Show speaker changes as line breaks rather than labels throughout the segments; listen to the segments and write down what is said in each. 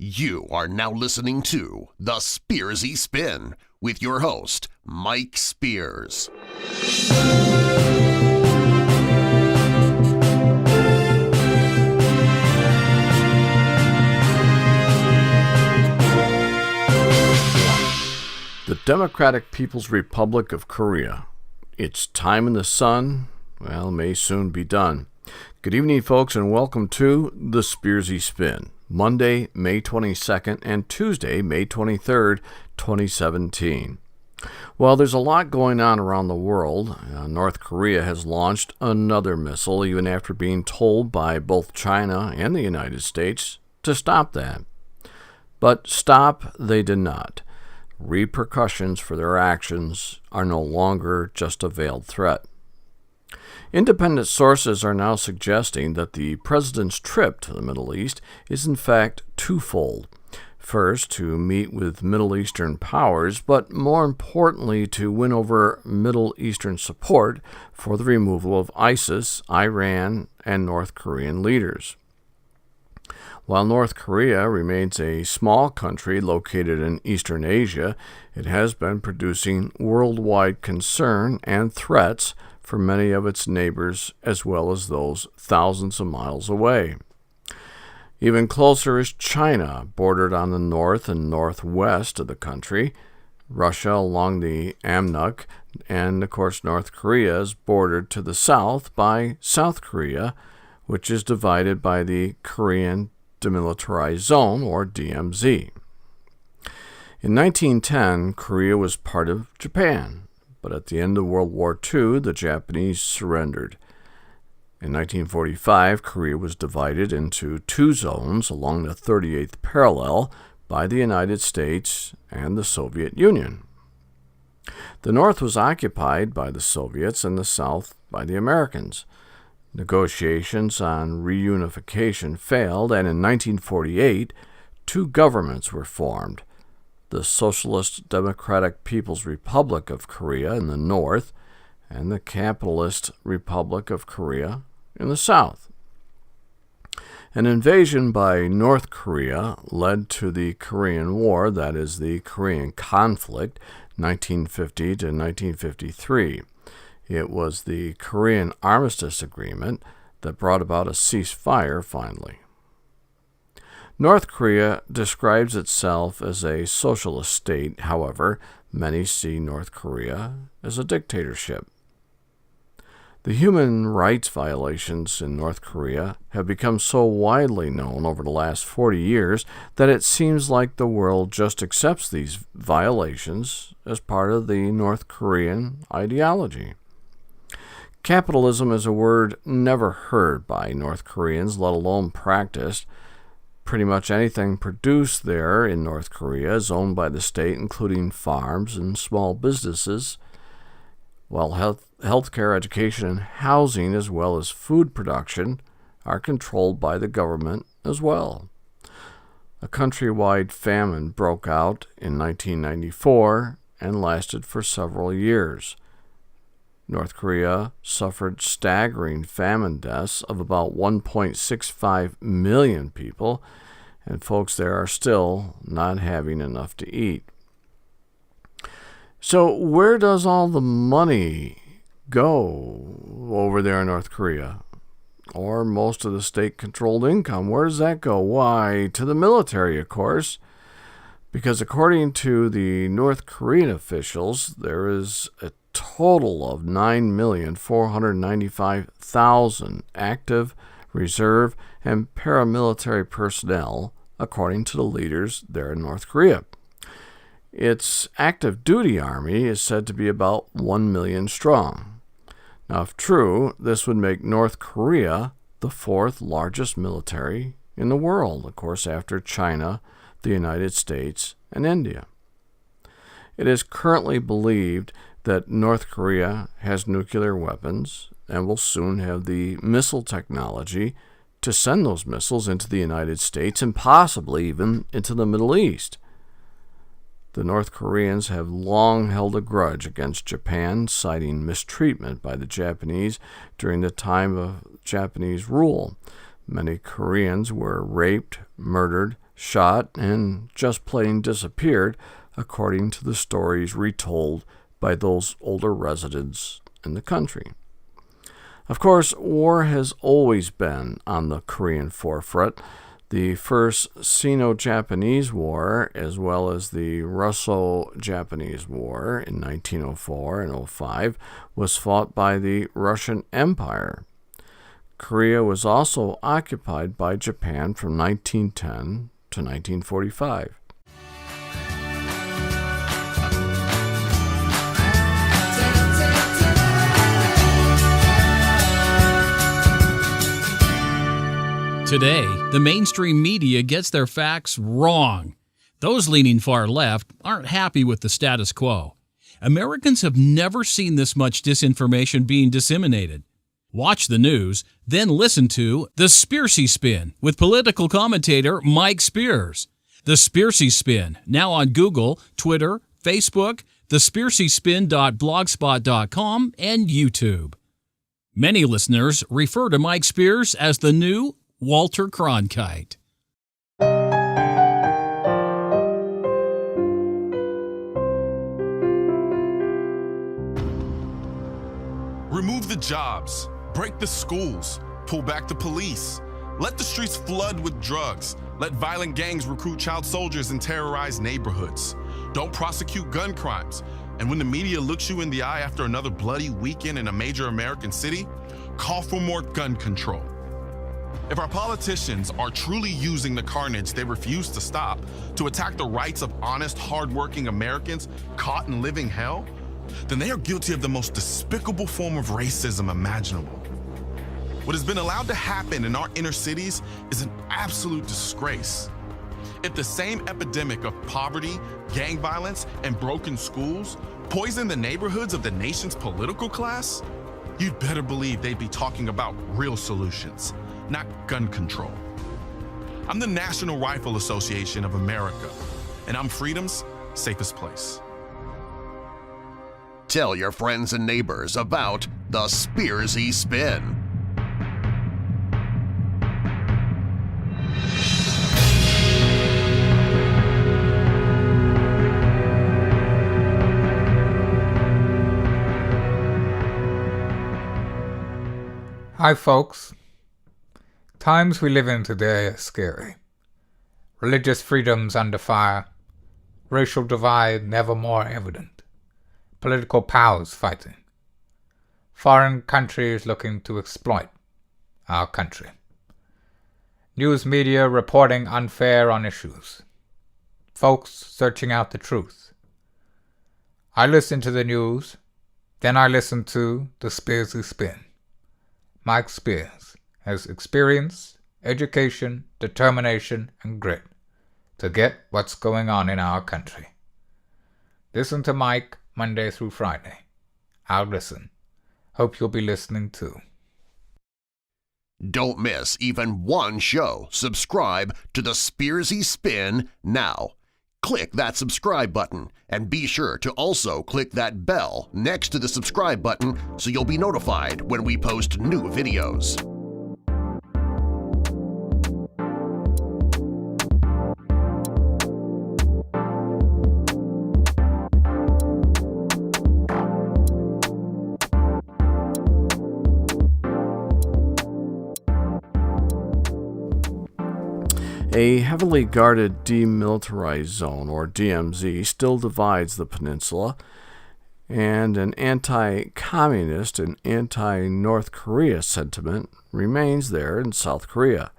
You are now listening to the Spearsy Spin with your host, Mike Spears.
The Democratic People's Republic of Korea. Its time in the sun, may soon be done. Good evening, folks, and welcome to the Spearsy Spin. Monday, May 22nd, and Tuesday, May 23rd, 2017. Well, there's a lot going on around the world. North Korea has launched another missile, even after being told by both China and the United States to stop that. But stop they did not. Repercussions for their actions are no longer just a veiled threat. Independent sources are now suggesting that the president's trip to the Middle East is in fact twofold. First, to meet with Middle Eastern powers, but more importantly, to win over Middle Eastern support for the removal of ISIS, Iran, and North Korean leaders. While North Korea remains a small country located in Eastern Asia, it has been producing worldwide concern and threats for many of its neighbors as well as those thousands of miles away. Even closer is China, bordered on the north and northwest of the country, Russia along the Amnuk, and of course North Korea is bordered to the south by South Korea, which is divided by the Korean Demilitarized Zone, or DMZ. In 1910, Korea was part of Japan, but at the end of World War II, the Japanese surrendered. In 1945, Korea was divided into two zones along the 38th parallel by the United States and the Soviet Union. The North was occupied by the Soviets and the South by the Americans. Negotiations on reunification failed, and in 1948, two governments were formed: the Socialist Democratic People's Republic of Korea in the north and the Capitalist Republic of Korea in the south. An invasion by North Korea led to the Korean War, that is, the Korean conflict, 1950 to 1953. It was the Korean Armistice Agreement that brought about a ceasefire finally. North Korea describes itself as a socialist state. However, many see North Korea as a dictatorship. The human rights violations in North Korea have become so widely known over the last 40 years that it seems like the world just accepts these violations as part of the North Korean ideology. Capitalism is a word never heard by North Koreans, let alone practiced. Pretty much anything produced there in North Korea is owned by the state, including farms and small businesses, while healthcare, education, and housing, as well as food production, are controlled by the government as well. A countrywide famine broke out in 1994 and lasted for several years. North Korea suffered staggering famine deaths of about 1.65 million people, and folks there are still not having enough to eat. So where does all the money go over there in North Korea? Or most of the state-controlled income, where does that go? Why, to the military, of course. Because according to the North Korean officials, there is a total of 9,495,000 active, reserve, and paramilitary personnel, according to the leaders there in North Korea. Its active duty army is said to be about 1 million strong. Now, if true, this would make North Korea the fourth largest military in the world, of course, after China, the United States, and India. It is currently believed that North Korea has nuclear weapons and will soon have the missile technology to send those missiles into the United States and possibly even into the Middle East. The North Koreans have long held a grudge against Japan, citing mistreatment by the Japanese during the time of Japanese rule. Many Koreans were raped, murdered, shot, and just plain disappeared, according to the stories retold by those older residents in the country. Of course, war has always been on the Korean forefront. The First Sino-Japanese War, as well as the Russo-Japanese War in 1904 and 05, was fought by the Russian Empire. Korea was also occupied by Japan from 1910 to 1945.
Today, the mainstream media gets their facts wrong. Those leaning far left aren't happy with the status quo. Americans have never seen this much disinformation being disseminated. Watch the news, then listen to the Spearsy Spin with political commentator Mike Spears. The Spearsy Spin, now on Google, Twitter, Facebook, thespearsyspin.blogspot.com, and YouTube. Many listeners refer to Mike Spears as the new Walter Cronkite.
Remove the jobs, break the schools, pull back the police. Let the streets flood with drugs. Let violent gangs recruit child soldiers and terrorize neighborhoods. Don't prosecute gun crimes. And when the media looks you in the eye after another bloody weekend in a major American city, call for more gun control. If our politicians are truly using the carnage they refuse to stop to attack the rights of honest, hardworking Americans caught in living hell, then they are guilty of the most despicable form of racism imaginable. What has been allowed to happen in our inner cities is an absolute disgrace. If the same epidemic of poverty, gang violence, and broken schools poison the neighborhoods of the nation's political class, you'd better believe they'd be talking about real solutions, not gun control. I'm the National Rifle Association of America, and I'm freedom's safest place.
Tell your friends and neighbors about the Spearsy Spin.
Hi folks. Times we live in today are scary. Religious freedoms under fire, racial divide never more evident, political powers fighting, foreign countries looking to exploit our country, news media reporting unfair on issues, folks searching out the truth. I listen to the news, then I listen to the Spearsy Spin. Mike Spears has experience, education, determination, and grit to get what's going on in our country. Listen to Mike Monday through Friday. I'll listen. Hope you'll be listening too.
Don't miss even one show. Subscribe to the Spearsy Spin now. Click that subscribe button and be sure to also click that bell next to the subscribe button so you'll be notified when we post new videos.
A heavily guarded demilitarized zone, or DMZ, still divides the peninsula, and an anti-communist and anti-North Korea sentiment remains there in South Korea.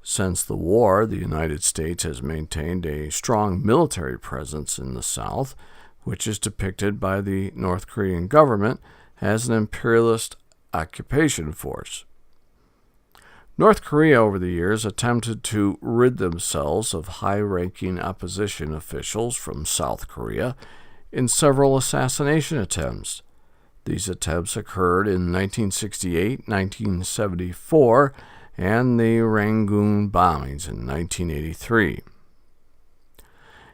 Since the war, the United States has maintained a strong military presence in the South, which is depicted by the North Korean government as an imperialist occupation force. North Korea over the years attempted to rid themselves of high-ranking opposition officials from South Korea in several assassination attempts. These attempts occurred in 1968, 1974, and the Rangoon bombings in 1983.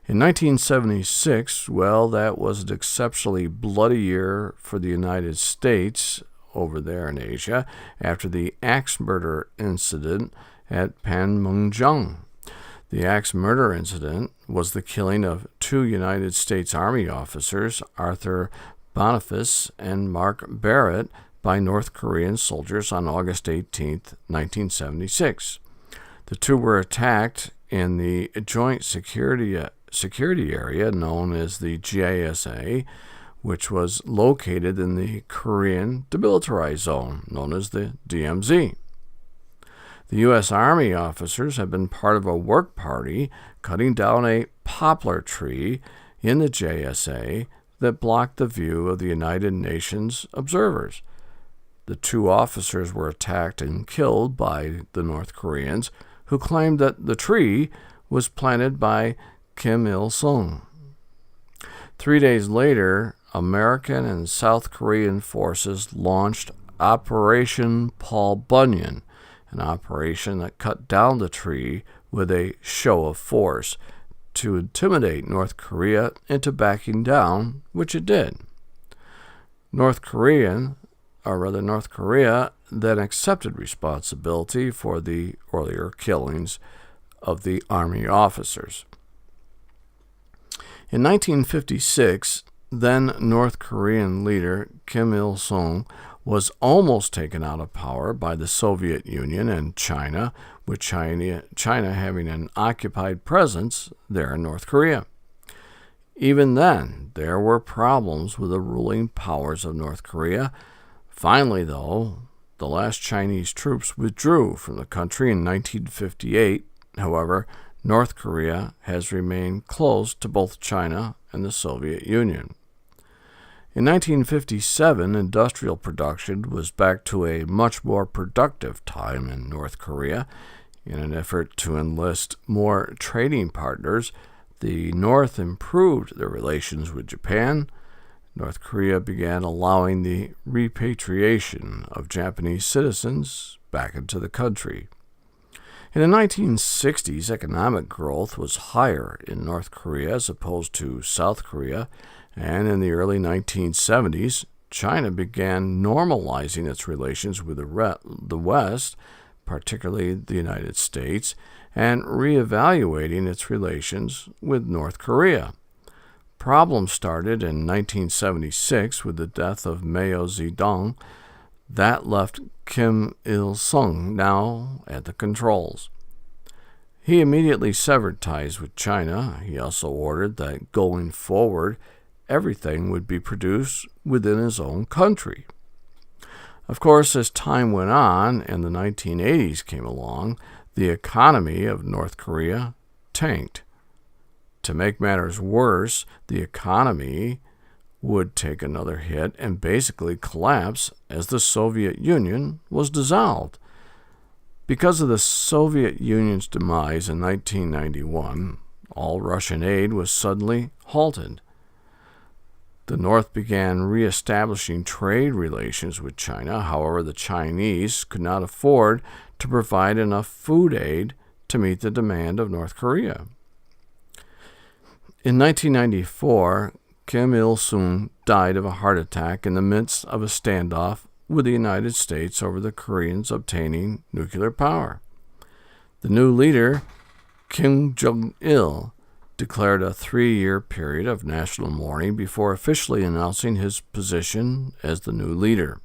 In 1976, well, that was an exceptionally bloody year for the United States over there in Asia after the axe murder incident at Panmunjom. The axe murder incident was the killing of 2 United States Army officers, Arthur Boniface and Mark Barrett, by North Korean soldiers on August 18, 1976. The two were attacked in the Joint Security Area known as the JSA, which was located in the Korean Demilitarized Zone, known as the DMZ. The U.S. Army officers had been part of a work party cutting down a poplar tree in the JSA that blocked the view of the United Nations observers. The 2 officers were attacked and killed by the North Koreans, who claimed that the tree was planted by Kim Il-sung. 3 days later, American and South Korean forces launched Operation Paul Bunyan, an operation that cut down the tree with a show of force to intimidate North Korea into backing down, which it did. North Korea then accepted responsibility for the earlier killings of the Army officers. In 1956, then North Korean leader Kim Il-sung was almost taken out of power by the Soviet Union and China, with China having an occupied presence there in North Korea. Even then, there were problems with the ruling powers of North Korea. Finally, though, the last Chinese troops withdrew from the country in 1958. However, North Korea has remained close to both China and the Soviet Union. In 1957, industrial production was back to a much more productive time in North Korea. In an effort to enlist more trading partners, the North improved their relations with Japan. North Korea began allowing the repatriation of Japanese citizens back into the country. In the 1960s, economic growth was higher in North Korea as opposed to South Korea, and in the early 1970s, China began normalizing its relations with the West, particularly the United States, and reevaluating its relations with North Korea. Problems started in 1976 with the death of Mao Zedong. That left Kim Il-sung now at the controls. He immediately severed ties with China. He also ordered that going forward, everything would be produced within his own country. Of course, as time went on and the 1980s came along, the economy of North Korea tanked. To make matters worse, the economy would take another hit and basically collapse as the Soviet Union was dissolved. Because of the Soviet Union's demise in 1991, all Russian aid was suddenly halted. The North began reestablishing trade relations with China. However, the Chinese could not afford to provide enough food aid to meet the demand of North Korea. In 1994, Kim Il-sung died of a heart attack in the midst of a standoff with the United States over the Koreans obtaining nuclear power. The new leader, Kim Jong-il, declared a 3-year period of national mourning before officially announcing his position as the new leader.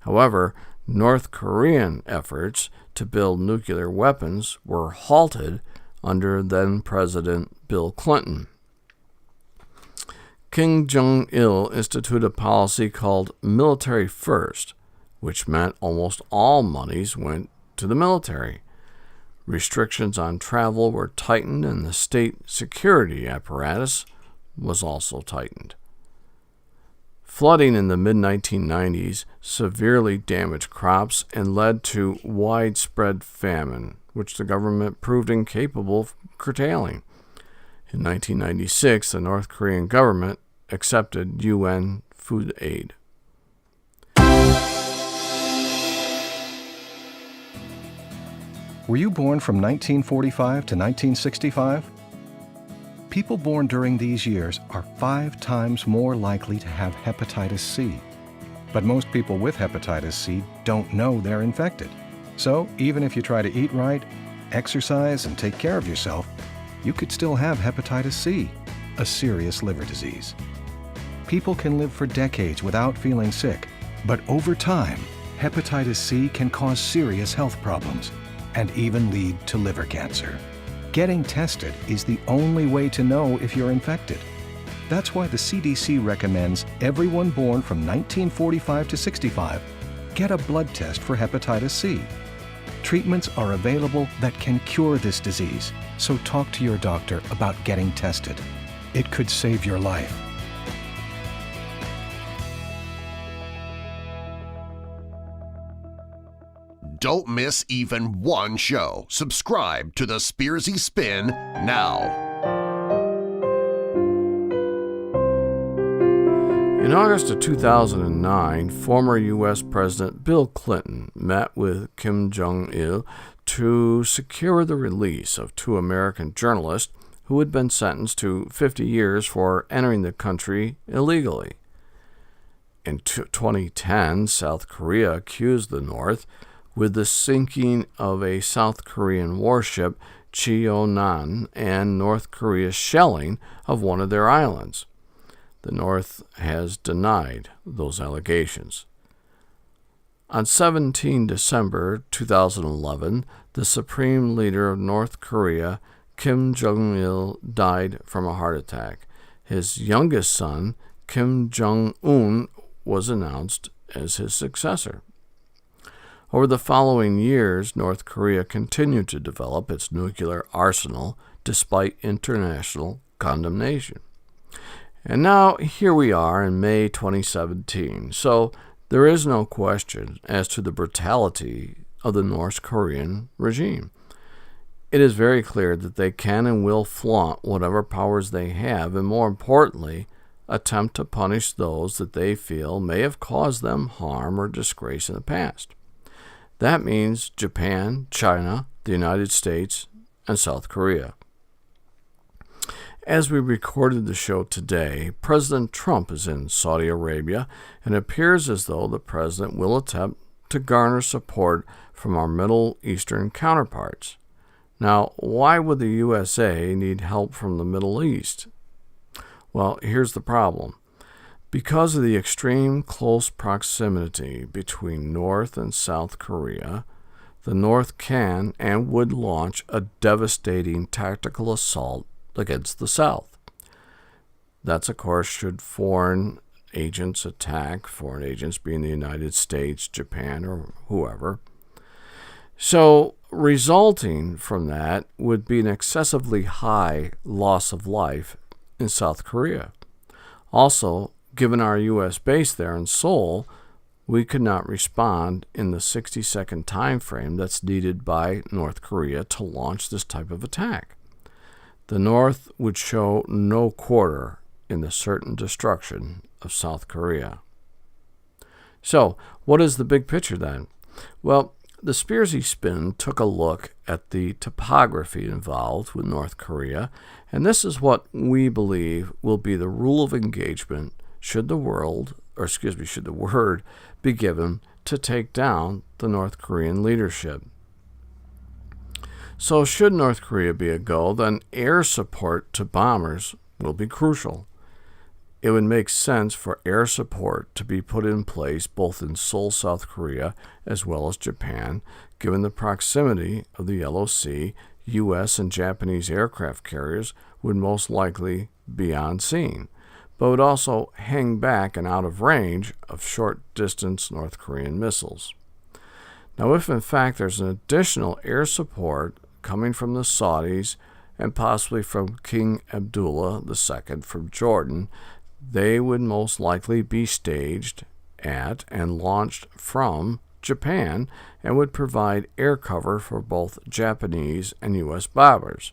However, North Korean efforts to build nuclear weapons were halted under then-President Bill Clinton. Kim Jong-il instituted a policy called Military First, which meant almost all monies went to the military. Restrictions on travel were tightened, and the state security apparatus was also tightened. Flooding in the mid-1990s severely damaged crops and led to widespread famine, which the government proved incapable of curtailing. In 1996, the North Korean government accepted UN food aid.
Were you born from 1945 to 1965? People born during these years are 5 times more likely to have hepatitis C. But most people with hepatitis C don't know they're infected. So even if you try to eat right, exercise and take care of yourself, you could still have hepatitis C, a serious liver disease. People can live for decades without feeling sick, but over time, hepatitis C can cause serious health problems and even lead to liver cancer. Getting tested is the only way to know if you're infected. That's why the CDC recommends everyone born from 1945 to 65 get a blood test for hepatitis C. Treatments are available that can cure this disease, so talk to your doctor about getting tested. It could save your life.
Don't miss even one show. Subscribe to the Spearsy Spin now.
In August of 2009, former U.S. President Bill Clinton met with Kim Jong-il to secure the release of 2 American journalists who had been sentenced to 50 years for entering the country illegally. In 2010, South Korea accused the North with the sinking of a South Korean warship, Cheonan, and North Korea's shelling of one of their islands. The North has denied those allegations. On 17 December 2011, the supreme leader of North Korea, Kim Jong-il, died from a heart attack. His youngest son, Kim Jong-un, was announced as his successor. Over the following years, North Korea continued to develop its nuclear arsenal despite international condemnation. And now here we are in May 2017, so there is no question as to the brutality of the North Korean regime. It is very clear that they can and will flaunt whatever powers they have, and more importantly, attempt to punish those that they feel may have caused them harm or disgrace in the past. That means Japan, China, the United States, and South Korea. As we recorded the show today, President Trump is in Saudi Arabia, and it appears as though the president will attempt to garner support from our Middle Eastern counterparts. Now, why would the USA need help from the Middle East? Well, here's the problem. Because of the extreme close proximity between North and South Korea, the North can and would launch a devastating tactical assault against the South. That's, of course, should foreign agents attack, foreign agents being the United States, Japan, or whoever. So, resulting from that would be an excessively high loss of life in South Korea. Also, given our U.S. base there in Seoul, we could not respond in the 60-second time frame that's needed by North Korea to launch this type of attack. The North would show no quarter in the certain destruction of South Korea. So, what is the big picture then? Well, the Spearsy Spin took a look at the topography involved with North Korea, and this is what we believe will be the rule of engagement should the word be given to take down the North Korean leadership. So should North Korea be a go, then air support to bombers will be crucial. It would make sense for air support to be put in place both in Seoul, South Korea, as well as Japan, given the proximity of the Yellow Sea. U.S. and Japanese aircraft carriers would most likely be on scene, but would also hang back and out of range of short-distance North Korean missiles. Now, if in fact there's an additional air support coming from the Saudis and possibly from King Abdullah II from Jordan, they would most likely be staged at and launched from Japan and would provide air cover for both Japanese and U.S. bombers.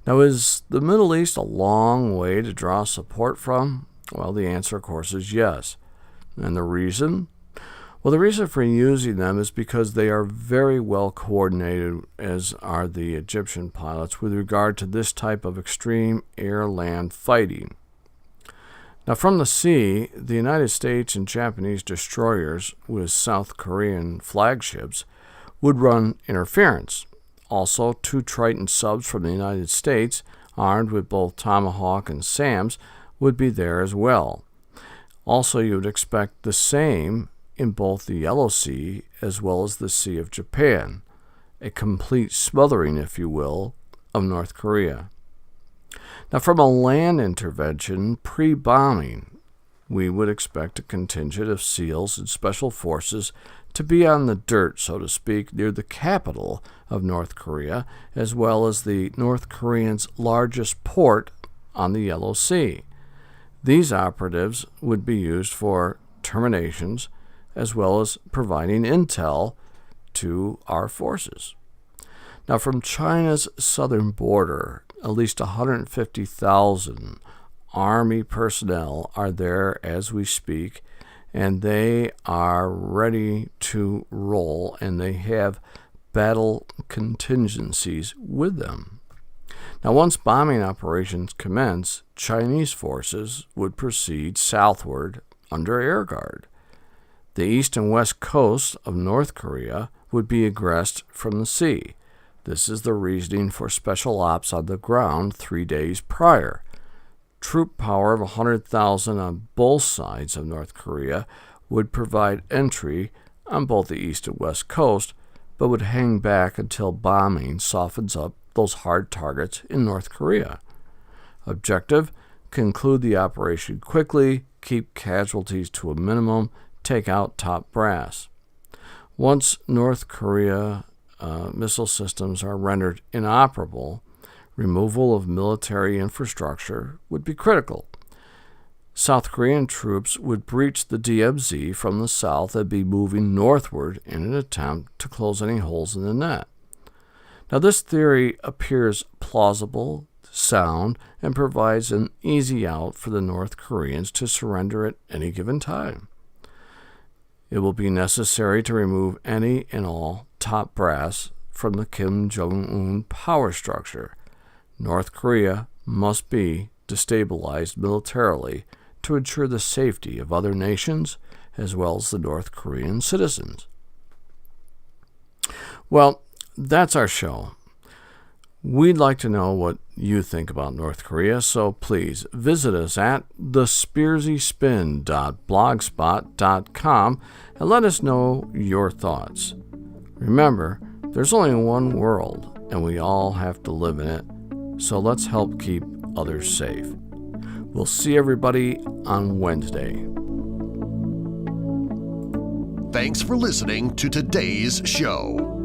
Now, is the Middle East a long way to draw support from? Well, the answer, of course, is yes. And the reason? Well, the reason for using them is because they are very well coordinated, as are the Egyptian pilots, with regard to this type of extreme air-land fighting. Now, from the sea, the United States and Japanese destroyers with South Korean flagships would run interference, Also, 2 Triton subs from the United States, armed with both Tomahawk and SAMs, would be there as well. Also, you would expect the same in both the Yellow Sea as well as the Sea of Japan, a complete smothering, if you will, of North Korea. Now, from a land intervention pre-bombing, we would expect a contingent of SEALs and Special Forces to be on the dirt, so to speak, near the capital of North Korea, as well as the North Koreans' largest port on the Yellow Sea. These operatives would be used for terminations as well as providing intel to our forces. Now, from China's southern border, at least 150,000 Army personnel are there as we speak, and they are ready to roll, and they have battle contingencies with them. Now, once bombing operations commence, Chinese forces would proceed southward under air guard. The east and west coasts of North Korea would be aggressed from the sea. This is the reasoning for special ops on the ground 3 days prior. Troop power of 100,000 on both sides of North Korea would provide entry on both the east and west coast, but would hang back until bombing softens up those hard targets in North Korea. Objective: conclude the operation quickly, keep casualties to a minimum, take out top brass. Once North Korea missile systems are rendered inoperable, removal of military infrastructure would be critical. South Korean troops would breach the DMZ from the south and be moving northward in an attempt to close any holes in the net. Now, this theory appears plausible, sound, and provides an easy out for the North Koreans to surrender at any given time. It will be necessary to remove any and all top brass from the Kim Jong-un power structure. North Korea must be destabilized militarily to ensure the safety of other nations as well as the North Korean citizens. Well, that's our show. We'd like to know what you think about North Korea, so please visit us at thespearsyspin.blogspot.com and let us know your thoughts. Remember, there's only one world, and we all have to live in it, so let's help keep others safe. We'll see everybody on Wednesday.
Thanks for listening to today's show.